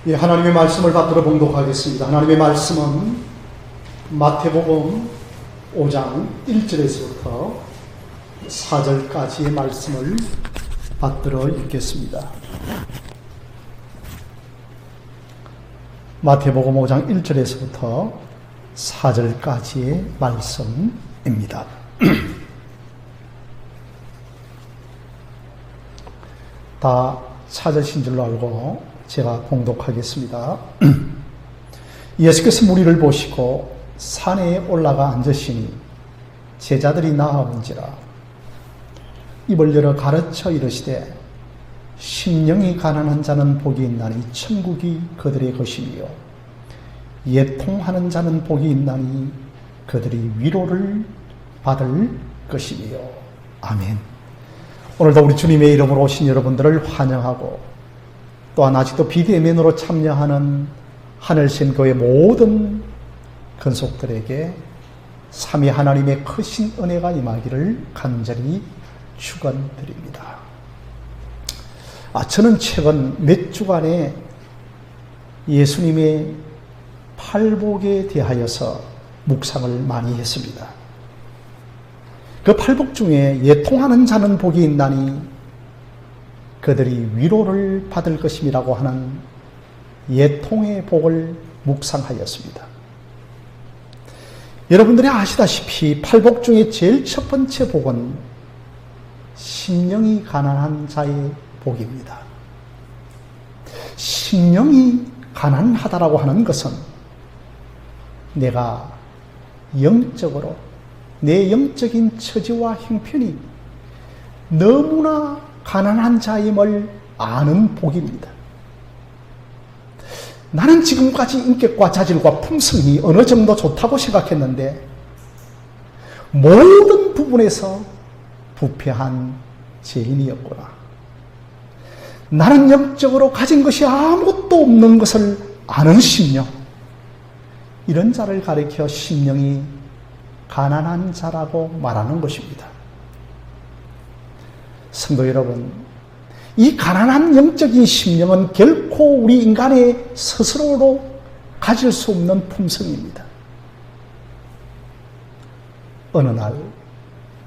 예, 하나님의 말씀을 받들어 봉독하겠습니다. 하나님의 말씀은 마태복음 5장 1절에서부터 4절까지의 말씀을 받들어 읽겠습니다. 마태복음 5장 1절에서부터 4절까지의 말씀입니다. 다 찾으신 줄로 알고 제가 봉독하겠습니다. 예수께서 무리를 보시고 산에 올라가 앉으시니 제자들이 나아온지라. 입을 열어 가르쳐 이르시되 심령이 가난한 자는 복이 있나니 천국이 그들의 것이며 애통하는 자는 복이 있나니 그들이 위로를 받을 것이며. 아멘. 오늘도 우리 주님의 이름으로 오신 여러분들을 환영하고 또한 아직도 비대면으로 참여하는 하늘신 교회 모든 근속들에게 삼위 하나님의 크신 은혜가 임하기를 간절히 축원드립니다. 저는 최근 몇 주간에 예수님의 팔복에 대하여서 묵상을 많이 했습니다. 그 팔복 중에 애통하는 자는 복이 있나니 그들이 위로를 받을 것임이라고 하는 애통의 복을 묵상하였습니다. 여러분들이 아시다시피 팔복 중에 제일 첫 번째 복은 심령이 가난한 자의 복입니다. 심령이 가난하다라고 하는 것은 내가 영적으로 내 영적인 처지와 형편이 너무나 가난한 자임을 아는 복입니다. 나는 지금까지 인격과 자질과 품성이 어느 정도 좋다고 생각했는데 모든 부분에서 부패한 죄인이었구나. 나는 영적으로 가진 것이 아무것도 없는 것을 아는 심령, 이런 자를 가리켜 심령이 가난한 자라고 말하는 것입니다. 성도 여러분, 이 가난한 영적인 심령은 결코 우리 인간의 스스로로 가질 수 없는 품성입니다. 어느 날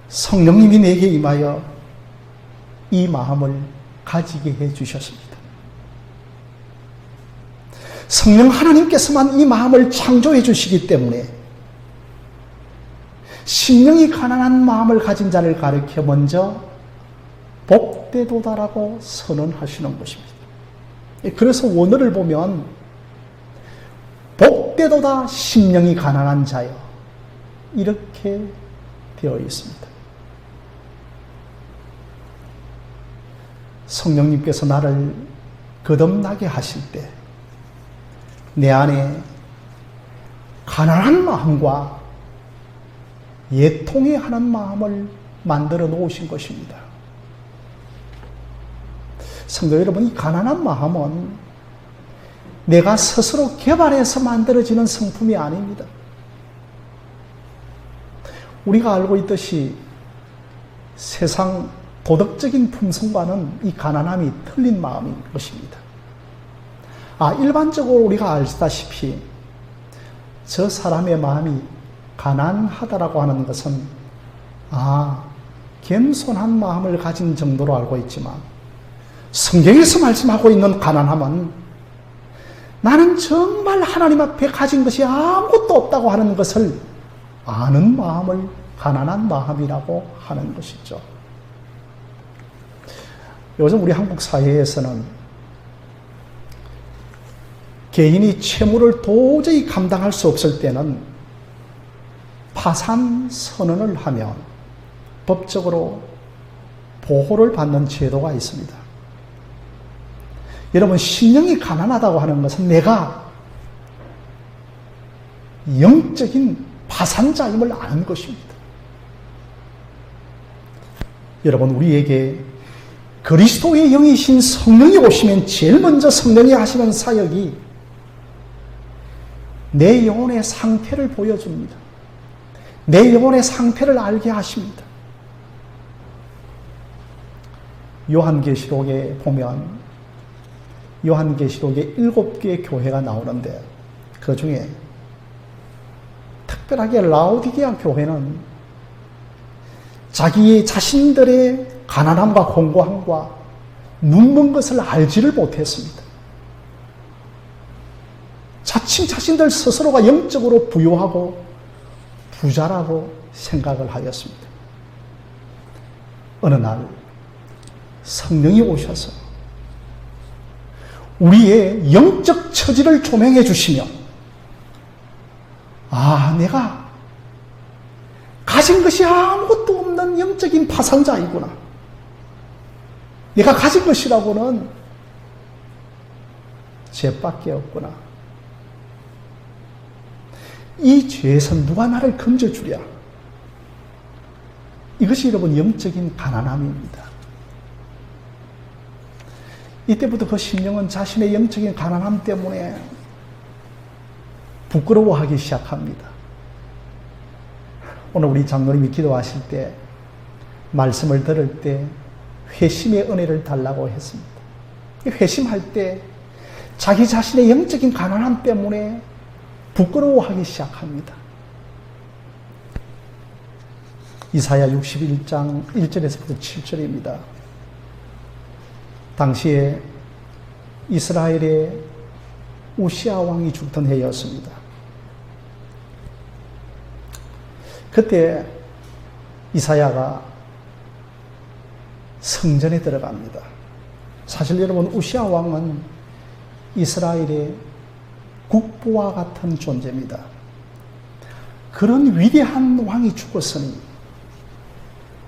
성령님이 내게 임하여 이 마음을 가지게 해 주셨습니다. 성령 하나님께서만 이 마음을 창조해 주시기 때문에 심령이 가난한 마음을 가진 자를 가리켜 먼저 복되도다라고 선언하시는 것입니다. 그래서 원어를 보면 복되도다 심령이 가난한 자여, 이렇게 되어 있습니다. 성령님께서 나를 거듭나게 하실 때 내 안에 가난한 마음과 애통해 하는 마음을 만들어 놓으신 것입니다. 성도 여러분, 이 가난한 마음은 내가 스스로 개발해서 만들어지는 성품이 아닙니다. 우리가 알고 있듯이 세상 도덕적인 품성과는 이 가난함이 틀린 마음인 것입니다. 일반적으로 우리가 알다시피 저 사람의 마음이 가난하다라고 하는 것은 겸손한 마음을 가진 정도로 알고 있지만, 성경에서 말씀하고 있는 가난함은 나는 정말 하나님 앞에 가진 것이 아무것도 없다고 하는 것을 아는 마음을 가난한 마음이라고 하는 것이죠. 요즘 우리 한국 사회에서는 개인이 채무를 도저히 감당할 수 없을 때는 파산 선언을 하면 법적으로 보호를 받는 제도가 있습니다. 여러분, 심령이 가난하다고 하는 것은 내가 영적인 파산자임을 아는 것입니다. 여러분, 우리에게 그리스도의 영이신 성령이 오시면 제일 먼저 성령이 하시는 사역이 내 영혼의 상태를 보여줍니다. 내 영혼의 상태를 알게 하십니다. 요한계시록에 보면 요한계시록에 7개의 교회가 나오는데 그 중에 특별하게 라오디게아 교회는 자기 자신들의 가난함과 공고함과 묻는 것을 알지를 못했습니다. 자칭 자신들 스스로가 영적으로 부유하고 부자라고 생각을 하였습니다. 어느 날 성령이 오셔서 우리의 영적 처지를 조명해 주시며 내가 가진 것이 아무것도 없는 영적인 파산자이구나. 내가 가진 것이라고는 죄밖에 없구나. 이 죄에서 누가 나를 건져주랴. 이것이 여러분 영적인 가난함입니다. 이때부터 그 심령은 자신의 영적인 가난함 때문에 부끄러워하기 시작합니다. 오늘 우리 장로님이 기도하실 때 말씀을 들을 때 회심의 은혜를 달라고 했습니다. 회심할 때 자기 자신의 영적인 가난함 때문에 부끄러워하기 시작합니다. 이사야 61장 1절에서부터 7절입니다. 당시에 이스라엘의 우시아 왕이 죽던 해였습니다. 그때 이사야가 성전에 들어갑니다. 사실 여러분 우시아 왕은 이스라엘의 국부와 같은 존재입니다. 그런 위대한 왕이 죽었으니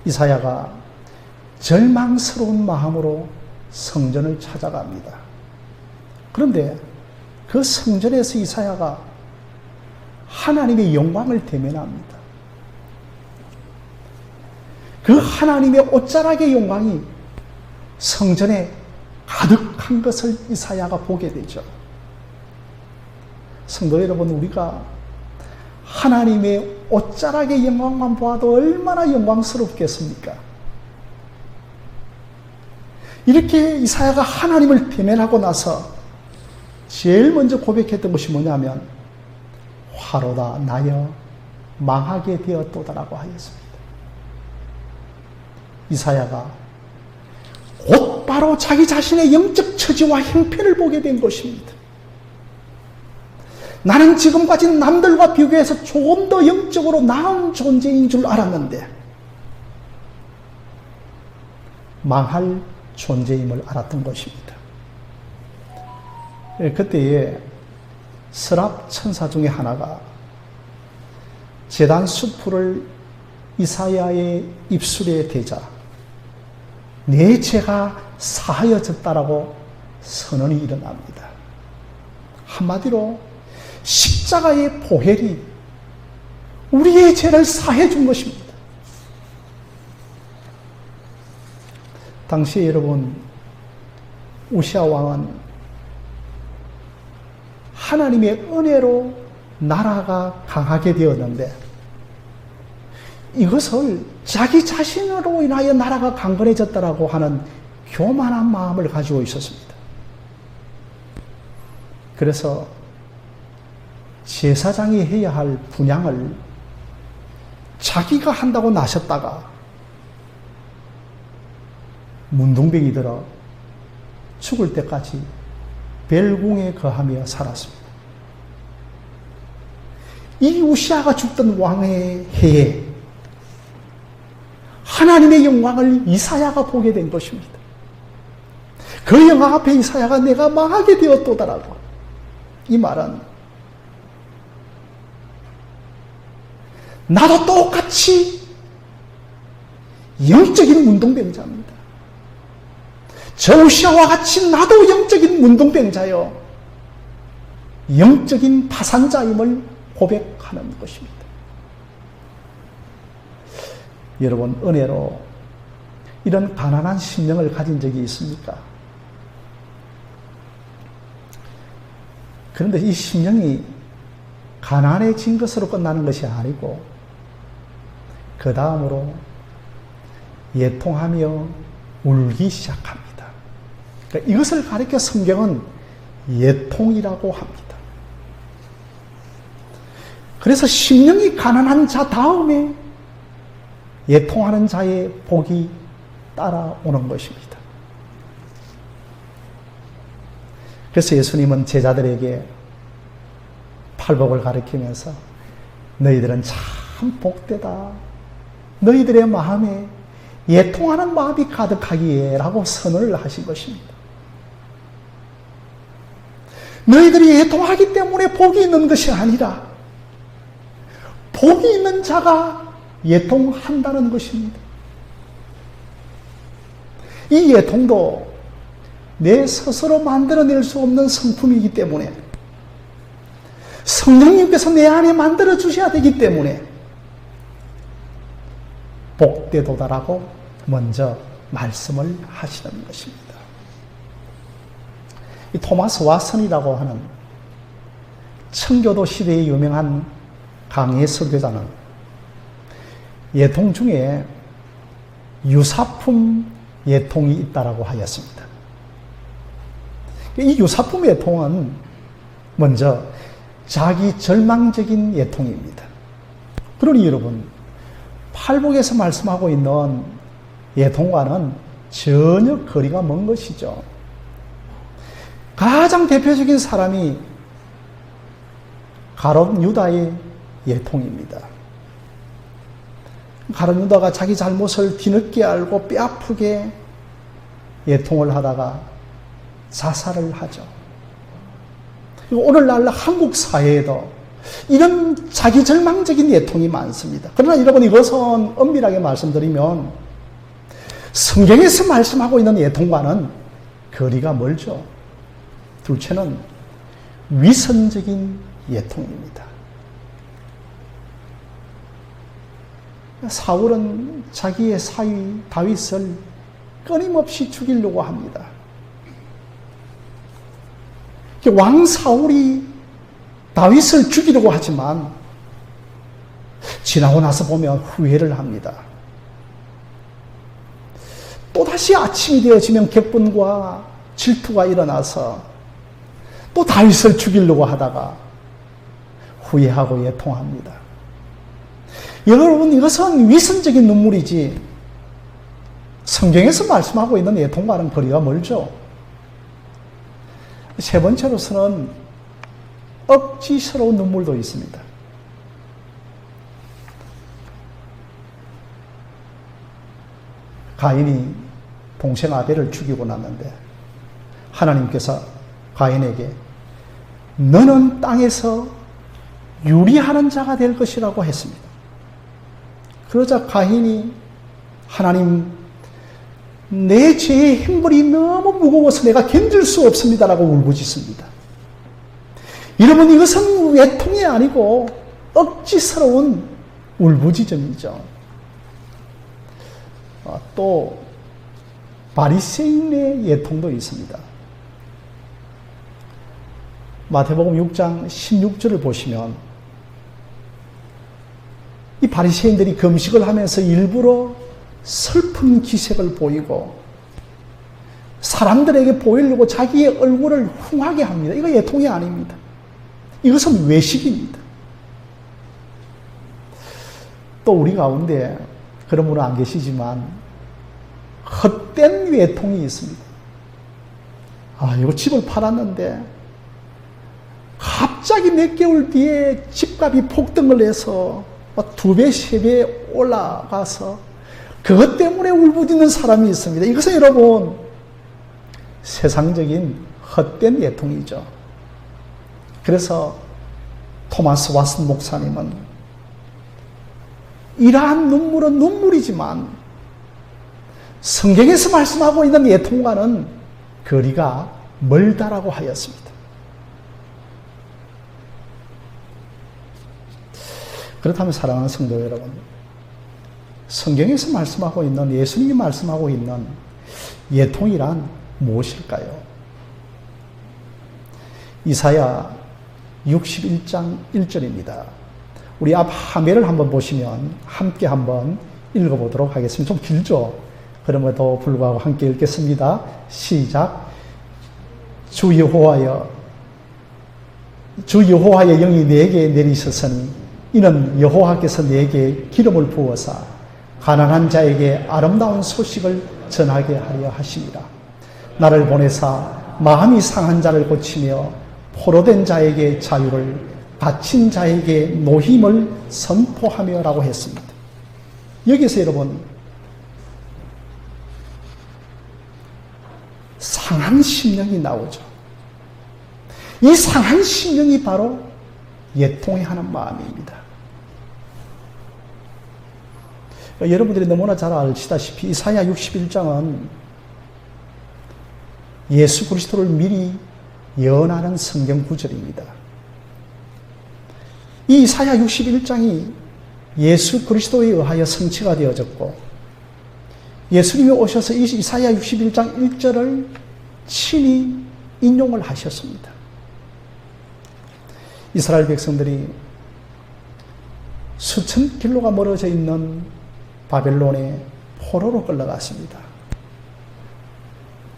이사야가 절망스러운 마음으로 성전을 찾아갑니다. 그런데 그 성전에서 이사야가 하나님의 영광을 대면합니다. 그 하나님의 옷자락의 영광이 성전에 가득한 것을 이사야가 보게 되죠. 성도 여러분, 우리가 하나님의 옷자락의 영광만 보아도 얼마나 영광스럽겠습니까? 이렇게 이사야가 하나님을 대면하고 나서 제일 먼저 고백했던 것이 뭐냐면 화로다 나여 망하게 되었도다라고 하였습니다. 이사야가 곧바로 자기 자신의 영적 처지와 형편을 보게 된 것입니다. 나는 지금까지 남들과 비교해서 조금 더 영적으로 나은 존재인 줄 알았는데 망할 존재임을 알았던 것입니다. 그때에 스랍 천사 중에 하나가 제단 수풀을 이사야의 입술에 대자 내 죄가 사하여졌다라고 선언이 일어납니다. 한마디로 십자가의 보혈이 우리의 죄를 사해 준 것입니다. 당시에 여러분 우시아 왕은 하나님의 은혜로 나라가 강하게 되었는데 이것을 자기 자신으로 인하여 나라가 강건해졌다라고 하는 교만한 마음을 가지고 있었습니다. 그래서 제사장이 해야 할 분향을 자기가 한다고 나셨다가 문둥병이 들어 죽을 때까지 벨궁에 거하며 살았습니다. 이 우시아가 죽던 왕의 해에 하나님의 영광을 이사야가 보게 된 것입니다. 그 영광 앞에 이사야가 내가 망하게 되었도다라고. 이 말은 나도 똑같이 영적인 문둥병자입니다. 저 우시아와 같이 나도 영적인 문둥병자요 영적인 파산자임을 고백하는 것입니다. 여러분 은혜로 이런 가난한 심령을 가진 적이 있습니까? 그런데 이 심령이 가난해진 것으로 끝나는 것이 아니고 그 다음으로 예통하며 울기 시작합니다. 이것을 가리켜 성경은 예통이라고 합니다. 그래서 심령이 가난한 자 다음에 예통하는 자의 복이 따라오는 것입니다. 그래서 예수님은 제자들에게 팔복을 가리키면서 너희들은 참 복되다. 너희들의 마음에 예통하는 마음이 가득하기에 라고 선언을 하신 것입니다. 너희들이 예통하기 때문에 복이 있는 것이 아니라 복이 있는 자가 예통한다는 것입니다. 이 예통도 내 스스로 만들어낼 수 없는 성품이기 때문에 성령님께서 내 안에 만들어 주셔야 되기 때문에 복되도다라고 먼저 말씀을 하시는 것입니다. 이 토마스 왓슨이라고 하는 청교도 시대에 유명한 강해 설교자는 예통 중에 유사품 예통이 있다라고 하였습니다. 이 유사품 예통은 먼저 자기 절망적인 예통입니다. 그러니 여러분, 팔복에서 말씀하고 있는 예통과는 전혀 거리가 먼 것이죠. 가장 대표적인 사람이 가룟 유다의 예통입니다. 가룟 유다가 자기 잘못을 뒤늦게 알고 뼈아프게 예통을 하다가 자살을 하죠. 오늘날 한국 사회에도 이런 자기 절망적인 예통이 많습니다. 그러나 여러분, 이것은 엄밀하게 말씀드리면 성경에서 말씀하고 있는 예통과는 거리가 멀죠. 둘째는 위선적인 예통입니다. 사울은 자기의 사위 다윗을 끊임없이 죽이려고 합니다. 왕 사울이 다윗을 죽이려고 하지만 지나고 나서 보면 후회를 합니다. 또다시 아침이 되어지면 격분과 질투가 일어나서 또 다윗을 죽이려고 하다가 후회하고 예통합니다. 여러분, 이것은 위선적인 눈물이지 성경에서 말씀하고 있는 예통과는 거리가 멀죠. 세 번째로서는 억지스러운 눈물도 있습니다. 가인이 동생 아벨을 죽이고 났는데 하나님께서 가인에게 너는 땅에서 유리하는 자가 될 것이라고 했습니다. 그러자 가인이 하나님, 내 죄의 형벌이 너무 무거워서 내가 견딜 수 없습니다라고 울부짖습니다. 여러분, 이것은 외통이 아니고 억지스러운 울부짖음이죠. 또 바리새인의 예통도 있습니다. 마태복음 6장 16절을 보시면 이 바리새인들이 금식을 하면서 일부러 슬픈 기색을 보이고 사람들에게 보이려고 자기의 얼굴을 흉하게 합니다. 이거 예통이 아닙니다. 이것은 외식입니다. 또 우리 가운데 그런 분은 안 계시지만 헛된 외통이 있습니다. 이거 집을 팔았는데 갑자기 몇 개월 뒤에 집값이 폭등을 해서 2배, 3배 올라가서 그것 때문에 울부짖는 사람이 있습니다. 이것은 여러분 세상적인 헛된 예통이죠. 그래서 토마스 왓슨 목사님은 이러한 눈물은 눈물이지만 성경에서 말씀하고 있는 예통과는 거리가 멀다라고 하였습니다. 그렇다면 사랑하는 성도 여러분, 성경에서 말씀하고 있는, 예수님이 말씀하고 있는 예통이란 무엇일까요? 이사야 61장 1절입니다. 우리 앞 화면을 한번 보시면 함께 한번 읽어보도록 하겠습니다. 좀 길죠? 그럼에도 불구하고 함께 읽겠습니다. 시작. 주 여호와의 영이 내게 내리셨으니 이는 여호와께서 내게 기름을 부어사 가난한 자에게 아름다운 소식을 전하게 하려 하심이라. 나를 보내사 마음이 상한 자를 고치며 포로된 자에게 자유를, 갇힌 자에게 노힘을 선포하며 라고 했습니다. 여기서 여러분, 상한 심령이 나오죠. 이 상한 심령이 바로 애통해하는 마음입니다. 여러분들이 너무나 잘 아시다시피 이사야 61장은 예수 그리스도를 미리 예언하는 성경 구절입니다. 이 이사야 61장이 예수 그리스도에 의하여 성취가 되어졌고, 예수님이 오셔서 이사야 61장 1절을 친히 인용을 하셨습니다. 이스라엘 백성들이 수천 킬로가 멀어져 있는 바벨론의 포로로 끌려갔습니다.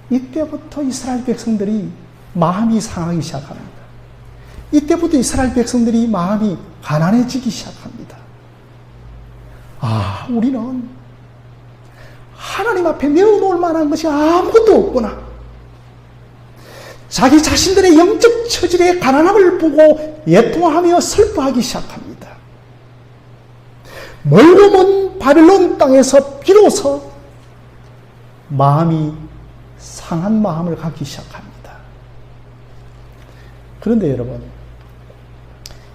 이때부터 이스라엘 백성들이 마음이 상하기 시작합니다. 이때부터 이스라엘 백성들이 마음이 가난해지기 시작합니다. 아, 우리는 하나님 앞에 내어놓을 만한 것이 아무것도 없구나. 자기 자신들의 영적 처질의 가난함을 보고 애통하며 슬퍼하기 시작합니다. 멀고 먼 바벨론 땅에서 비로소 마음이 상한 마음을 갖기 시작합니다. 그런데 여러분,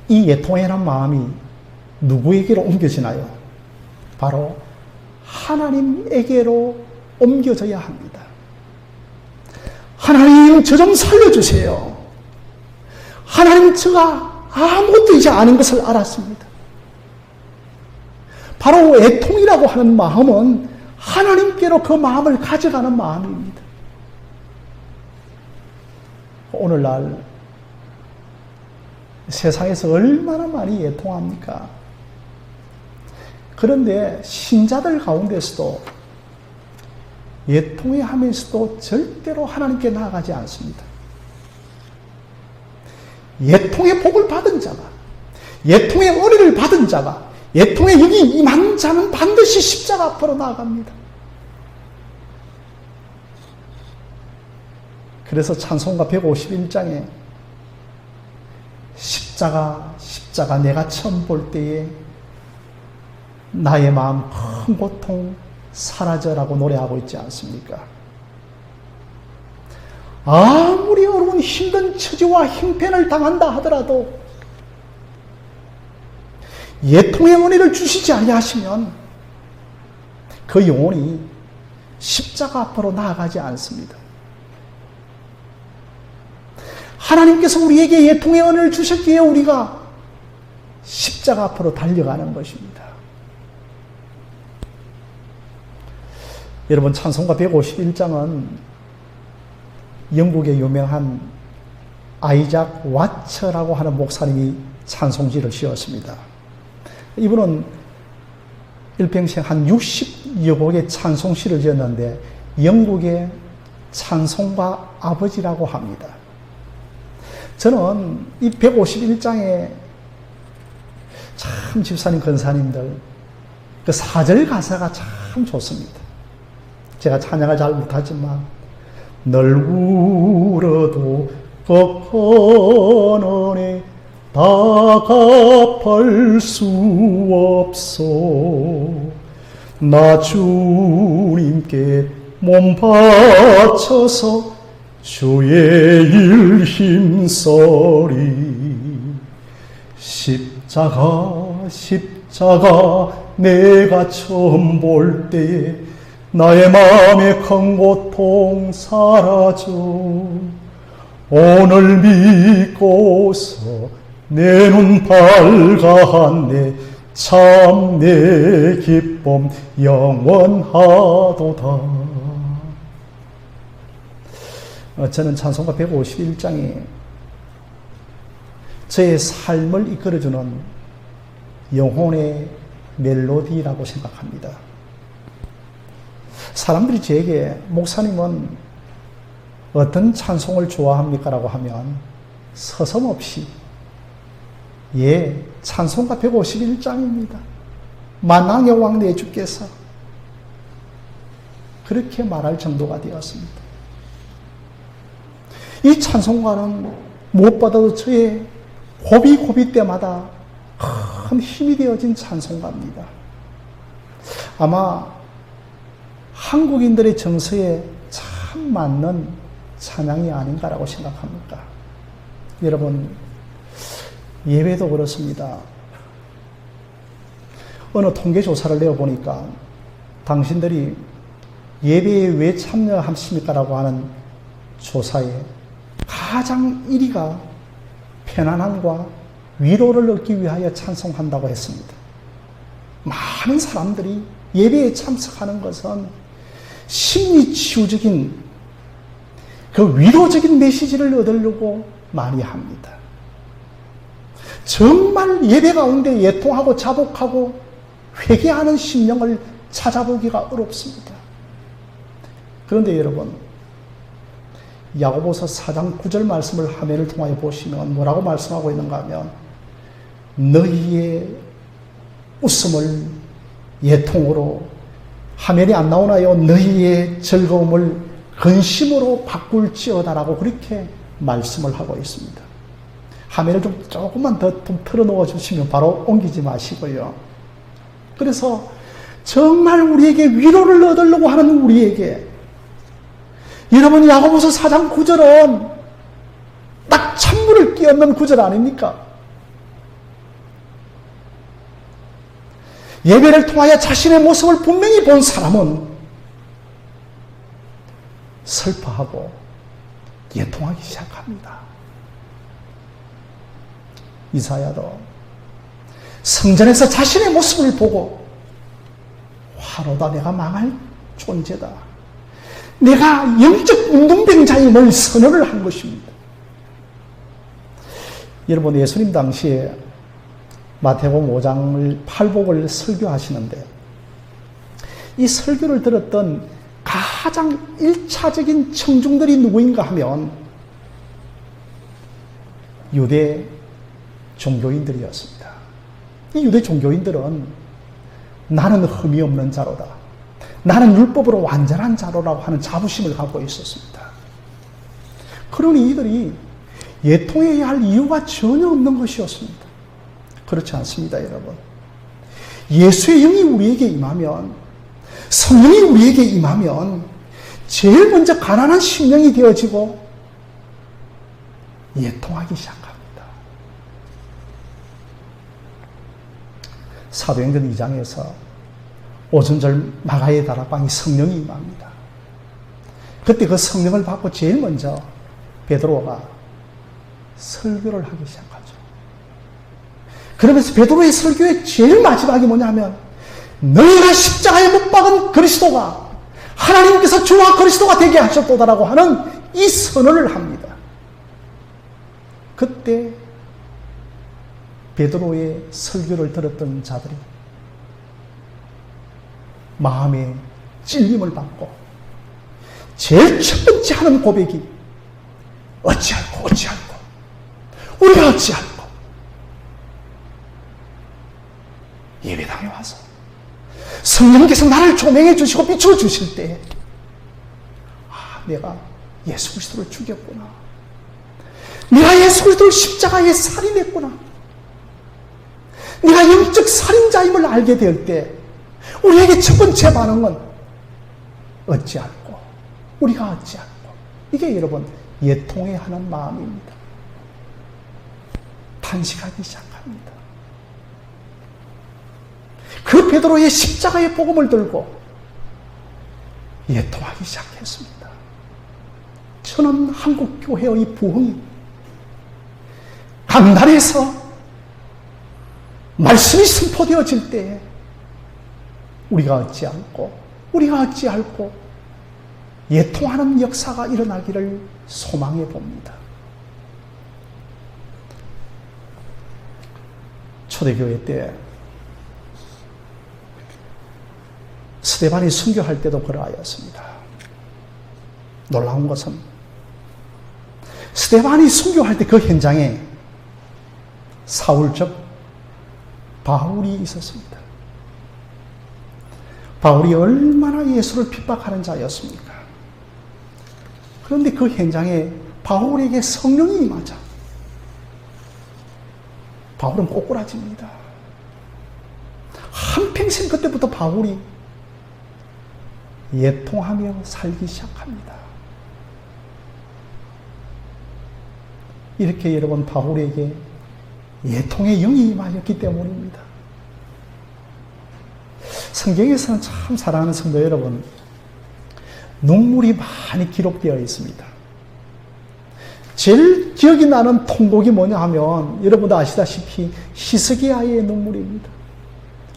이 애통해란 마음이 누구에게로 옮겨지나요? 바로 하나님에게로 옮겨져야 합니다. 하나님, 저 좀 살려주세요. 하나님, 제가 아무것도 이제 아는 것을 알았습니다. 바로 애통이라고 하는 마음은 하나님께로 그 마음을 가져가는 마음입니다. 오늘날 세상에서 얼마나 많이 애통합니까? 그런데 신자들 가운데서도 애통해 하면서도 절대로 하나님께 나아가지 않습니다. 애통의 복을 받은 자가, 애통의 은혜를 받은 자가, 애통의 영이 임한 자는 반드시 십자가 앞으로 나아갑니다. 그래서 찬송가 151장에 십자가 내가 처음 볼 때에 나의 마음 큰 고통 사라져라고 노래하고 있지 않습니까? 아무리 여러분 힘든 처지와 형편을 당한다 하더라도 애통의 은혜를 주시지 아니하시면 그 영혼이 십자가 앞으로 나아가지 않습니다. 하나님께서 우리에게 애통의 은혜를 주셨기에 우리가 십자가 앞으로 달려가는 것입니다. 여러분, 찬송가 151장은 영국의 유명한 아이작 와처라고 하는 목사님이 찬송지를 지었습니다. 이분은 일평생 한 60여 곡의 찬송시를 지었는데 영국의 찬송가 아버지라고 합니다. 저는 이 151장에 참 집사님, 권사님들 그 4절 가사가 참 좋습니다. 제가 찬양을 잘 못하지만 널 울어도 그 은혜 다 갚을 수 없어 나 주님께 몸 바쳐서 주의 일 힘써리 십자가 내가 처음 볼 때에 나의 마음의 큰 고통 사라져 오늘 믿고서 내 눈 밝았네 참 내 기쁨 영원하도다. 저는 찬송가 151장이 저의 삶을 이끌어주는 영혼의 멜로디라고 생각합니다. 사람들이 저에게 목사님은 어떤 찬송을 좋아합니까? 라고 하면 서슴없이 찬송가 151장입니다. 만왕의 왕 내 주께서 그렇게 말할 정도가 되었습니다. 이 찬송가는 무엇보다도 저의 고비 때마다 큰 힘이 되어진 찬송가입니다. 아마 한국인들의 정서에 참 맞는 찬양이 아닌가라고 생각합니다. 여러분, 예배도 그렇습니다. 어느 통계조사를 내어보니까 당신들이 예배에 왜 참여하십니까? 라고 하는 조사에 가장 1위가 편안함과 위로를 얻기 위하여 찬송한다고 했습니다. 많은 사람들이 예배에 참석하는 것은 심리치유적인 그 위로적인 메시지를 얻으려고 많이 합니다. 정말 예배 가운데 애통하고 자복하고 회개하는 심령을 찾아보기가 어렵습니다. 그런데 여러분, 야고보서 4장 9절 말씀을 화면을 통하여 보시면 뭐라고 말씀하고 있는가 하면 너희의 웃음을 애통으로, 화면이 안 나오나요? 너희의 즐거움을 근심으로 바꿀지어다라고 그렇게 말씀을 하고 있습니다. 화면을 조금만 더 틀어놓아 주시면 바로 옮기지 마시고요. 그래서 정말 우리에게 위로를 얻으려고 하는 우리에게, 여러분, 야고보서 4장 9절은 딱 찬물을 끼얹는 구절 아닙니까? 예배를 통하여 자신의 모습을 분명히 본 사람은 슬퍼하고 애통하기 시작합니다. 이사야도 성전에서 자신의 모습을 보고 화로다, 내가 망할 존재다, 내가 영적 운동병자임을 선언을 한 것입니다. 여러분, 예수님 당시에 마태복음 5장을 팔복을 설교하시는데 이 설교를 들었던 가장 1차적인 청중들이 누구인가 하면 유대 종교인들이었습니다. 이 유대 종교인들은 나는 흠이 없는 자로다, 나는 율법으로 완전한 자로라고 하는 자부심을 갖고 있었습니다. 그러니 이들이 애통해야 할 이유가 전혀 없는 것이었습니다. 그렇지 않습니다, 여러분. 예수의 영이 우리에게 임하면, 성령이 우리에게 임하면 제일 먼저 가난한 심령이 되어지고 애통하기 시작합니다. 사도행전 2장에서 오순절 마가의 다락방에 성령이 임합니다. 그때 그 성령을 받고 제일 먼저 베드로가 설교를 하기 시작하죠. 그러면서 베드로의 설교의 제일 마지막이 뭐냐면 너희가 십자가에 못 박은 그리스도가 하나님께서 주와 그리스도가 되게 하셨도다라고 하는 이 선언을 합니다. 그때 베드로의 설교를 들었던 자들이 마음에 찔림을 받고 제일 첫 번째 하는 고백이 어찌할꼬 우리가 어찌할꼬 예배당에 와서 성령께서 나를 조명해 주시고 비추어 주실 때 내가 예수 그리스도를 죽였구나, 내가 예수 그리스도를 십자가에 살인했구나, 내가 영적 살인자임을 알게 될 때 우리에게 첫 번째 반응은 어찌할꼬, 우리가 어찌할꼬. 이게 여러분 애통해 하는 마음입니다. 탄식하기 시작합니다. 그 베드로의 십자가의 복음을 들고 애통하기 시작했습니다. 저는 한국 교회의 부흥이 강단에서 말씀이 선포되어질 때에 우리가 어찌할꼬 애통하는 역사가 일어나기를 소망해 봅니다. 초대교회 때 스데반이 순교할 때도 그러하였습니다. 놀라운 것은 스데반이 순교할 때 그 현장에 사울 즉 바울이 있었습니다. 바울이 얼마나 예수를 핍박하는 자였습니까? 그런데 그 현장에 바울에게 성령이 임하자 바울은 꼬꾸라집니다. 한평생 그때부터 바울이 예통하며 살기 시작합니다. 이렇게 여러분 바울에게 예통의 영이 임하였기 때문입니다. 성경에서는 참 사랑하는 성도 여러분, 눈물이 많이 기록되어 있습니다. 제일 기억이 나는 통곡이 뭐냐 하면 여러분도 아시다시피 히스기야의 눈물입니다.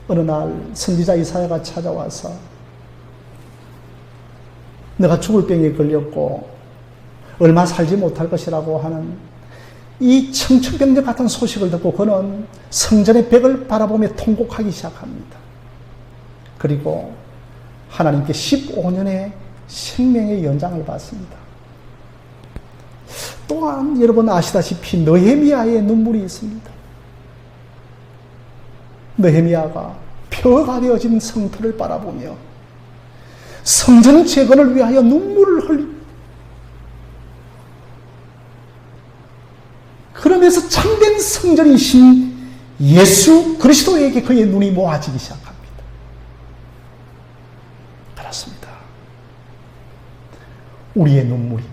어느 날 선지자 이사야가 찾아와서 내가 죽을 병에 걸렸고 얼마 살지 못할 것이라고 하는 이 청천벽력 같은 소식을 듣고 그는 성전의 벽을 바라보며 통곡하기 시작합니다. 그리고 하나님께 15년의 생명의 연장을 받습니다. 또한 여러분 아시다시피 느헤미야의 눈물이 있습니다. 느헤미야가 폐허가 되어진 성터를 바라보며 성전 재건을 위하여 눈물을 흘립니다. 그러면서 참된 성전이신 예수 그리스도에게 그의 눈이 모아지기 시작합니다. 그렇습니다. 우리의 눈물이,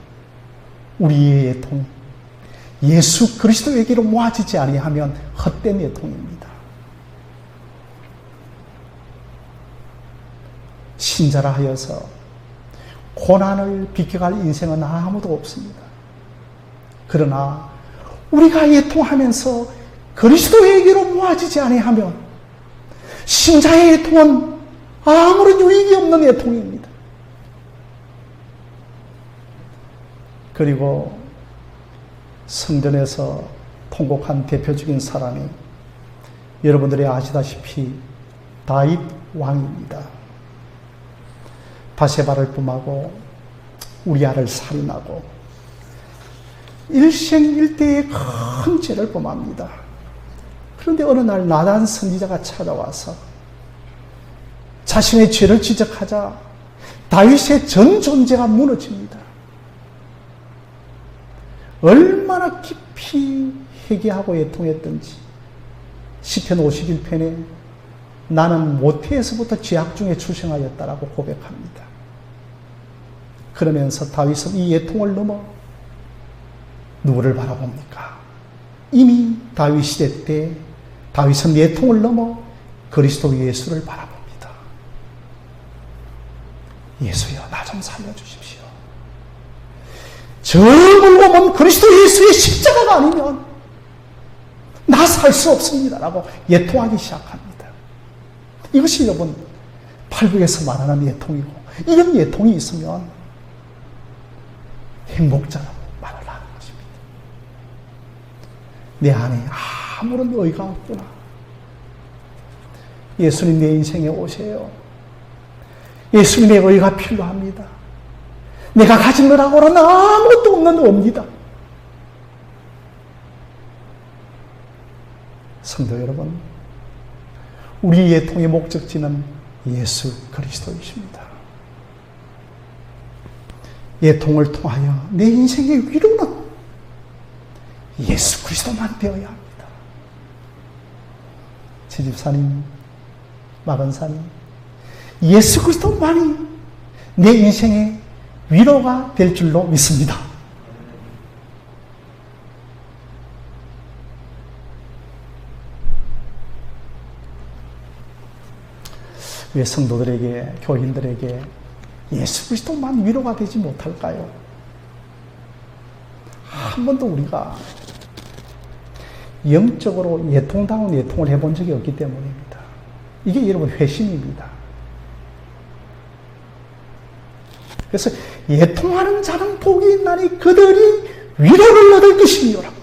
우리의 예통이 예수 그리스도에게로 모아지지 아니하면 헛된 예통입니다. 신자라 하여서 고난을 비껴갈 인생은 아무도 없습니다. 그러나 우리가 예통하면서 그리스도에게로 모아지지 아니하면 신자의 예통은 아무런 유익이 없는 예통입니다. 그리고 성전에서 통곡한 대표적인 사람이 여러분들이 아시다시피 다윗 왕입니다. 바세바를 뿜하고 우리아를 살인하고 일생일대의 큰 죄를 범합니다. 그런데 어느 날 나단 선지자가 찾아와서 자신의 죄를 지적하자 다윗의 전 존재가 무너집니다. 얼마나 깊이 회개하고 애통했던지 시편 51편에 나는 모태에서부터 죄악 중에 출생하였다라고 고백합니다. 그러면서 다윗은 이 애통을 넘어 누구를 바라봅니까? 이미 다윗 시대 때 다윗은 예통을 넘어 그리스도 예수를 바라봅니다. 예수여, 나 좀 살려주십시오. 저 물고 먼 그리스도 예수의 십자가가 아니면 나 살 수 없습니다. 라고 예통하기 시작합니다. 이것이 여러분 팔국에서 말하는 예통이고, 이런 예통이 있으면 행복자라고 말을 하는 것입니다. 내 안에 아무런 의가 없구나. 예수님 내 인생에 오세요. 예수님의 의가 필요합니다. 내가 가진 거라고는 아무것도 없는 옵니다. 성도 여러분, 우리 예통의 목적지는 예수 그리스도이십니다. 예통을 통하여 내 인생의 위로는 예수 그리스도만 되어야 합니다. 지집사님, 마건사님, 예수 그리스도만이 내 인생의 위로가 될 줄로 믿습니다. 왜 성도들에게, 교인들에게 예수 그리스도만 위로가 되지 못할까요? 한 번도 우리가 영적으로 예통다운 예통을 해본 적이 없기 때문입니다. 이게 여러분 회심입니다. 그래서 예통하는 자는 복이 있나니 그들이 위로를 얻을 것이니라고.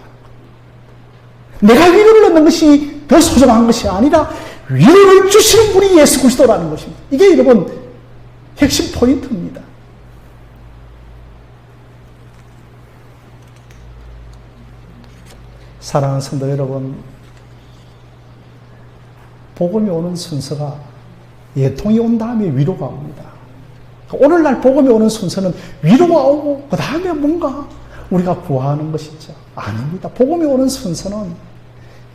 내가 위로를 얻는 것이 더 소중한 것이 아니라 위로를 주시는 분이 예수 그리스도라는 것입니다. 이게 여러분 핵심 포인트입니다. 사랑하는 성도 여러분, 복음이 오는 순서가 예통이 온 다음에 위로가 옵니다. 오늘날 복음이 오는 순서는 위로가 오고 그 다음에 뭔가 우리가 구하는 것이죠. 아닙니다. 복음이 오는 순서는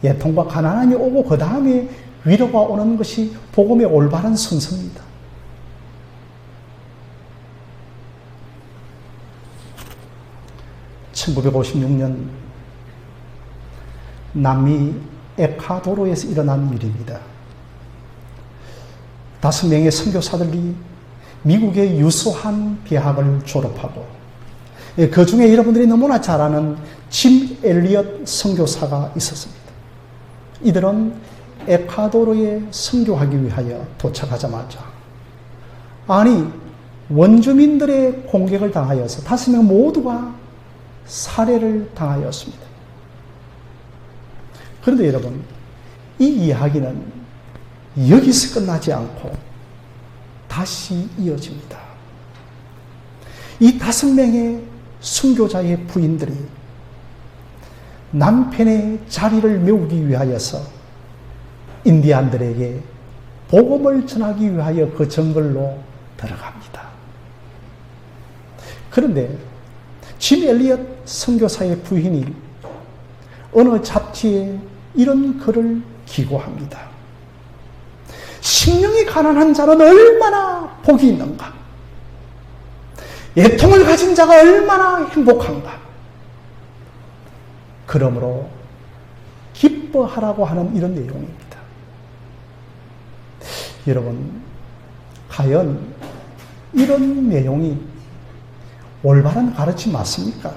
예통과 가난함이 오고 그 다음에 위로가 오는 것이 복음의 올바른 순서입니다. (1956년) 남미 에콰도르에서 일어난 일입니다. 5명의 선교사들이 미국의 유수한 대학을 졸업하고, 그 중에 여러분들이 너무나 잘 아는 짐 엘리엇 선교사가 있었습니다. 이들은 에콰도르에 선교하기 위하여 도착하자마자 원주민들의 공격을 당하여서 5명 모두가 살해를 당하였습니다. 그런데 여러분, 이 이야기는 여기서 끝나지 않고 다시 이어집니다. 이 5명의 순교자의 부인들이 남편의 자리를 메우기 위하여서 인디안들에게 복음을 전하기 위하여 그 정글로 들어갑니다. 그런데 짐 엘리엇 선교사의 부인이 어느 잡지에 이런 글을 기고합니다. 심령이 가난한 자는 얼마나 복이 있는가? 예통을 가진 자가 얼마나 행복한가? 그러므로 기뻐하라고 하는 이런 내용입니다. 여러분, 과연 이런 내용이 올바른 가르침 맞습니까?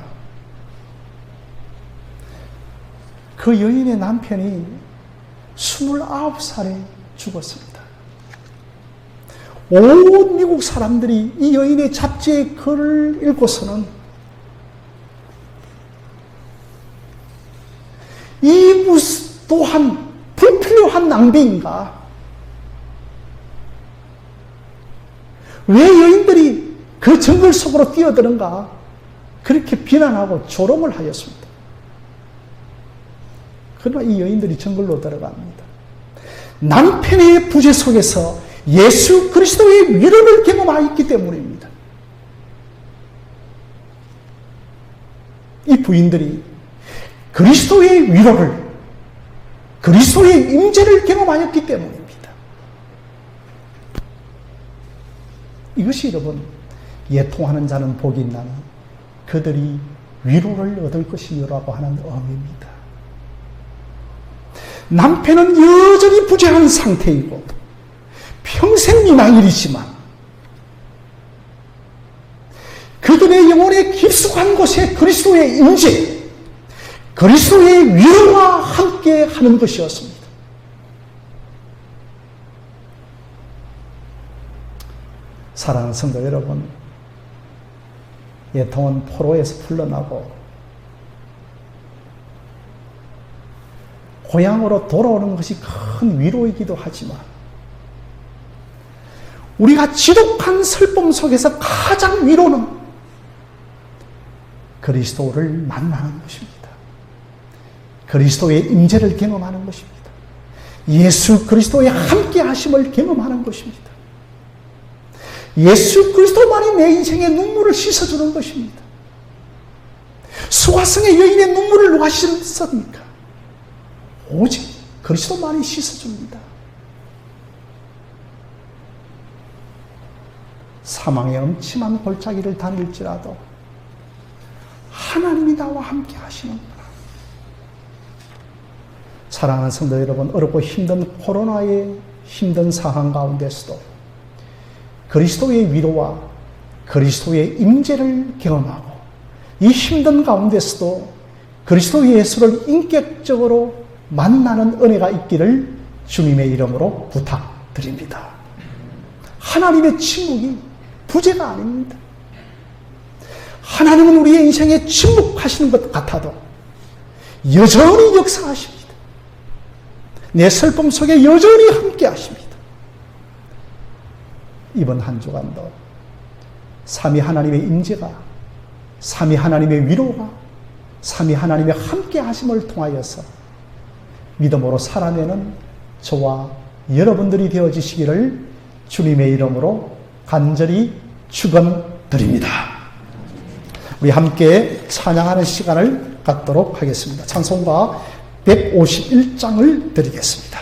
그 여인의 남편이 29살에 죽었습니다. 온 미국 사람들이 이 여인의 잡지의 글을 읽고서는 이 또한 불필요한 낭비인가? 왜 여인들이 그 정글 속으로 뛰어드는가? 그렇게 비난하고 조롱을 하였습니다. 그러나 이 여인들이 정글로 들어갑니다. 남편의 부재 속에서 예수 그리스도의 위로를 경험하였기 때문입니다. 이 부인들이 그리스도의 위로를, 그리스도의 임재를 경험하였기 때문입니다. 이것이 여러분, 예통하는 자는 복이 있나니 그들이 위로를 얻을 것이라고 하는 의미입니다. 남편은 여전히 부재한 상태이고 평생 미망일이지만 그들의 영혼의 깊숙한 곳에 그리스도의 임재, 그리스도의 위로와 함께 하는 것이었습니다. 사랑하는 성도 여러분, 예통은 포로에서 풀려나고 고향으로 돌아오는 것이 큰 위로이기도 하지만 우리가 지독한 슬픔 속에서 가장 위로는 그리스도를 만나는 것입니다. 그리스도의 임재를 경험하는 것입니다. 예수 그리스도의 함께 하심을 경험하는 것입니다. 예수 그리스도만이 내 인생의 눈물을 씻어주는 것입니다. 수가성의 여인의 눈물을 누가 씻었습니까? 오직 그리스도만이 씻어줍니다. 사망의 음침한 골짜기를 다닐지라도 하나님이 나와 함께 하시는구나. 사랑하는 성도 여러분, 어렵고 힘든 코로나의 힘든 상황 가운데서도 그리스도의 위로와 그리스도의 임재를 경험하고 이 힘든 가운데서도 그리스도 예수를 인격적으로 만나는 은혜가 있기를 주님의 이름으로 부탁드립니다. 하나님의 침묵이 부재가 아닙니다. 하나님은 우리의 인생에 침묵하시는 것 같아도 여전히 역사하십니다. 내 슬픔 속에 여전히 함께 하십니다. 이번 한 주간도 삼위 하나님의 임재가, 삼위 하나님의 위로가 삼위 하나님의 함께 하심을 통하여서 믿음으로 살아내는 저와 여러분들이 되어지시기를 주님의 이름으로 간절히 축원드립니다. 우리 함께 찬양하는 시간을 갖도록 하겠습니다. 찬송가 151장을 드리겠습니다.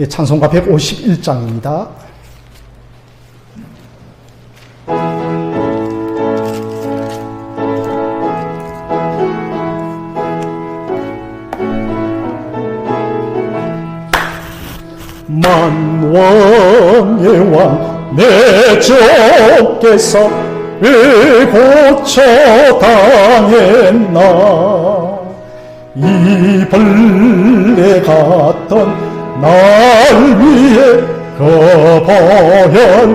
찬송가 151장입니다. 만왕의 왕 내 주께서 왜 고쳐 당했나 이 벌레 같던 날 위해 거보혈하련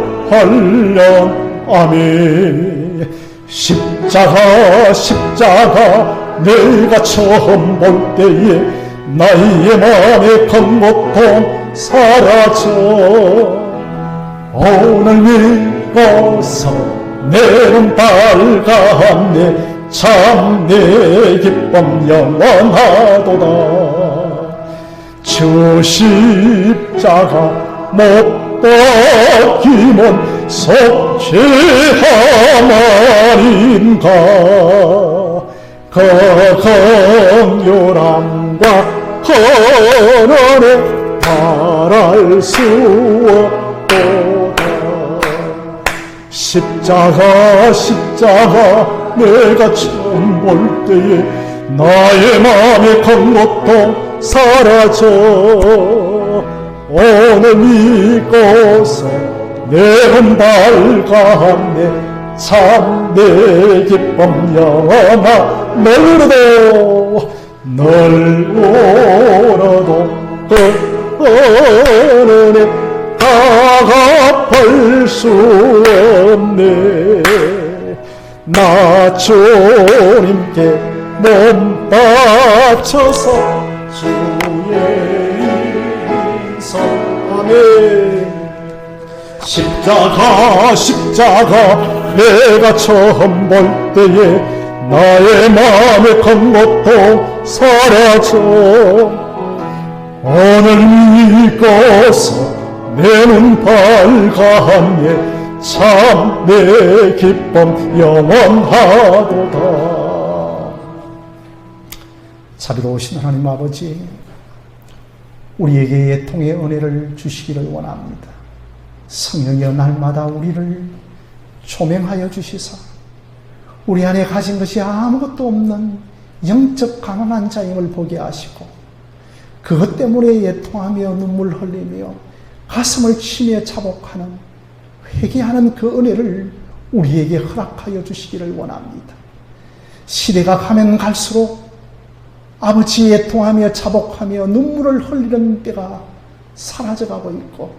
아멘. 십자가 내가 처음 볼 때에 나의 맘의 큰 고통 사라져 오늘 이곳서 내는 밝았네 참 내 기쁨 영원하도다. 주 십자가 못 박히면 속죄하마린가 그 긍휼함과 헌언에 말할 수 없도다. 십자가 내가 처음 볼 때에 나의 맘의 큰 고통 사라져 오늘 이곳에 내은 밝았네 참 내 기쁨 영원하 널 울어도 그 은혜 다 갚을 수 없네. 나 주님께 몸 바쳐서 주의 인성 아멘. 십자가 내가 처음 볼 때에 나의 마음의 큰 고통 사라져 오늘 이곳에 내 눈 밝았네 참 내 기쁨 영원하도다. 자비로우신 하나님 아버지, 우리에게 예통의 은혜를 주시기를 원합니다. 성령이여 날마다 우리를 조명하여 주시사 우리 안에 가진 것이 아무것도 없는 영적 가난한 자임을 보게 하시고 그것 때문에 예통하며 눈물 흘리며 가슴을 치며 자복하는 회개하는 그 은혜를 우리에게 허락하여 주시기를 원합니다. 시대가 가면 갈수록 아버지 예통하며 자복하며 눈물을 흘리는 때가 사라져가고 있고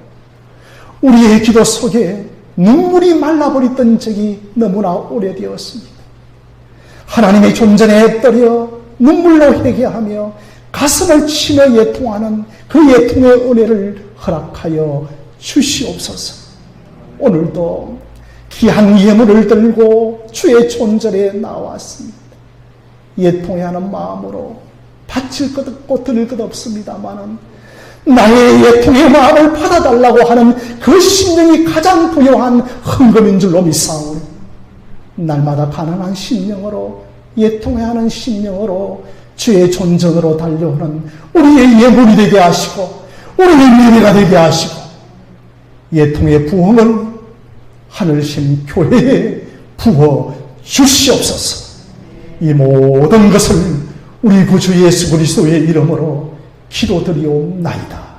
우리의 기도 속에 눈물이 말라버렸던 적이 너무나 오래되었습니다. 하나님의 존전에 떨려 눈물로 회개하며 가슴을 치며 예통하는 그 예통의 은혜를 허락하여 주시옵소서. 오늘도 귀한 예물을 들고 주의 존전에 나왔습니다. 예통하는 마음으로 바칠 것 없고 드릴 것 없습니다마는 나의 예통의 마음을 받아달라고 하는 그 심령이 가장 부요한 헌금인 줄로 믿사오니 날마다 가난한 심령으로 예통하는 심령으로 주의 존전으로 달려오는 우리의 예물이 되게 하시고 우리의 미래가 되게 하시고 예통의 부흥을 하늘신 교회에 부어 주시옵소서. 이 모든 것을 우리 구주 예수 그리스도의 이름으로 기도드리옵나이다.